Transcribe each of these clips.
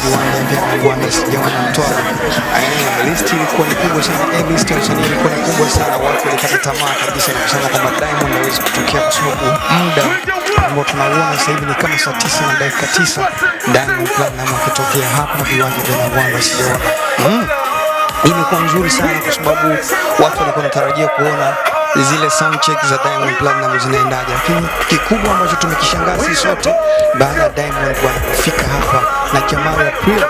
viwanja vya Ngwanda sijaona Mtwara. List ilikuwa ni kubwa sana, list ya wasanii ilikuwa ni kubwa sana, watu walikata tamaa kabisa na kusema kwamba Diamond hawezi kutokea kwa sababu muda ambao tunauona sasa hivi ni kama saa 9 na dakika 9 Diamond Platinum akitokea hapa viwanja vya Ngwanda sijaona. Ilikuwa nzuri sana kwa sababu watu walikuwa wanatarajia kuona zile sound check za Diamond Platinum zinaendaje, lakini kikubwa ambacho tumekishangaa sisi sote baada ya Diamond kufika hapa na Jamal April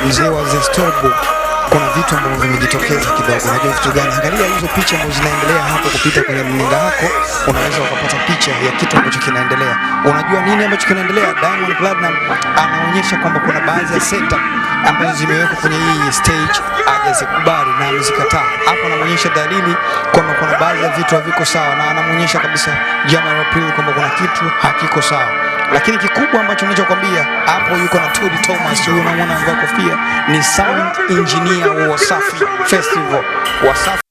mzee wa The Storybook, kuna vitu ambavyo vimejitokeza kidogo. Unajua vitu gani? Angalia hizo picha ambazo zinaendelea hapo kupita kwenye runinga yako, unaweza ukapata picha ya kitu ambacho kinaendelea. Unajua nini ambacho kinaendelea? Diamond Platinum anaonyesha kwamba kuna baadhi ya setup ambazo zimewekwa kwenye hii stage hajazikubali na amezikataa. Hapo anaonyesha dalili kwamba kuna baadhi ya vitu haviko sawa, na anaonyesha kabisa Jamal April kwamba kuna kitu hakiko sawa. Lakini kikubwa ambacho ninachokwambia hapo, yuko na Tony Thomas, huyo unamwona amevaa kofia, ni sound engineer wa Wasafi Festival. Wasafi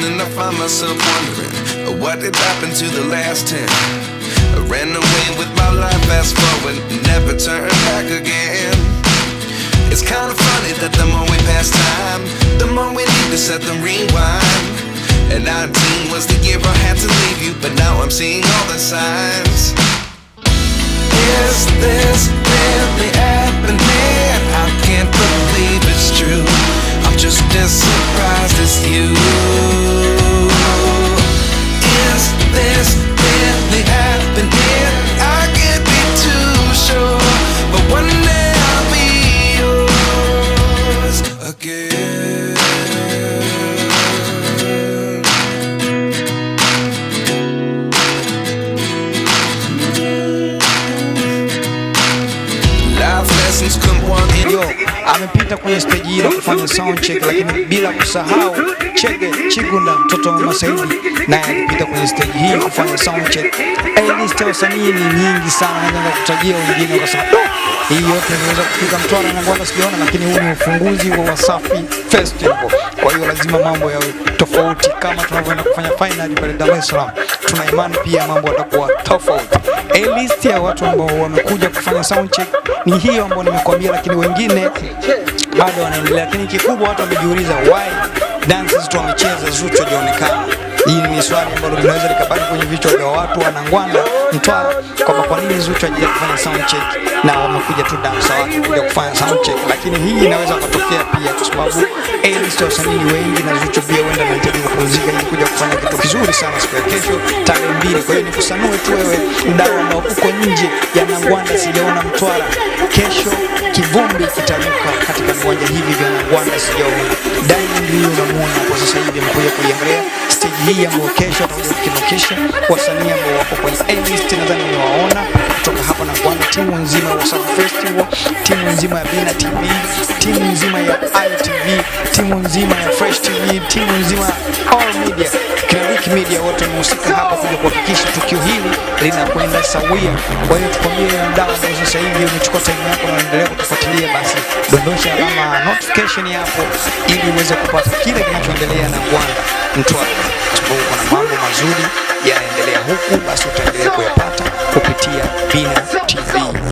and I find myself wondering what did happen to the last 10. I ran away with my life, fast forward, never turn back again. It's kind of funny that the more we pass time, the more we need to set the rewind. And 19 was the year I had to leave you, but now I'm seeing all the signs. Is this really happening? I can't believe it's true. I'm just as surprised as you. Is this really happening? I can't be too sure, but one day I'll be yours again. Life lessons come one in your. Amepita kwenye stage hii kufanya sound check, lakini bila kusahau Chege Chigunda, mtoto wa Mama Saidi, naye alipita kwenye stage hii kufanya sound check. List ya wasanii ni nyingi sana, naweza kutajia wengine kwa sababu hii yote inaweza kufika Mtwara na Ngwanda sijaona, lakini huu ni ufunguzi wa Wasafi Festival. Kwa hiyo lazima mambo yawe tofauti. Kama tunavyoenda kufanya final pale Dar es Salaam, tuna imani pia mambo yatakuwa tofauti. List ya watu ambao wamekuja kufanya sound check ni hiyo ambayo nimekwambia, lakini wengine bado wanaendelea. Lakini kikubwa watu wamejiuliza why dances tu wamecheza Zuchu hajaonekana. Hii ni swali ambalo linaweza likabaki kwenye vichwa vya watu wa Ngwanda Mtwara, kwamba kwa nini Zuchu hajaja kufanya sound check na wamekuja tu dancer wake kuja kufanya sound check. Lakini hii inaweza kutokea pia kwa sababu list ya wasanii wengi na Zuchu pia huenda anahitaji kupumzika ili kuja kufanya kitu kizuri sana siku ya kesho tarehe 2. Kwa hiyo nikusanue tu wewe mdau ambao uko nje ya Ngwanda sijaona Mtwara, kesho kivumbi kitaruka katika viwanja hivi vya Ngwanda sijaona. Diamond huyo unamuona kwa sasa hivi amekuja kuiangalia stage hii ambayo kesho atakuja kukinokesha wasanii ambao wako kwenye list. Nadhani umewaona kutoka hapa na Ngwanda, timu nzima ya Wasafi Festival, timu nzima ya Bina TV, timu nzima ya ITV, timu nzima ya Fresh TV, timu nzima ya All Media, Kwenye Media, wote wamehusika hapa kuja kuhakikisha tukio hili linakwenda sawia. Kwa hiyo tukwambie mdau ambao sasa hivi umechukua time yako na unaendelea kutufuatilia, basi dondosha alama notification hapo ili uweze kupata kile kinachoendelea na Ngwanda Mtwara. Sababu kuna mambo mazuri yanaendelea huku, basi utaendelea kuyapata kupitia Bina TV.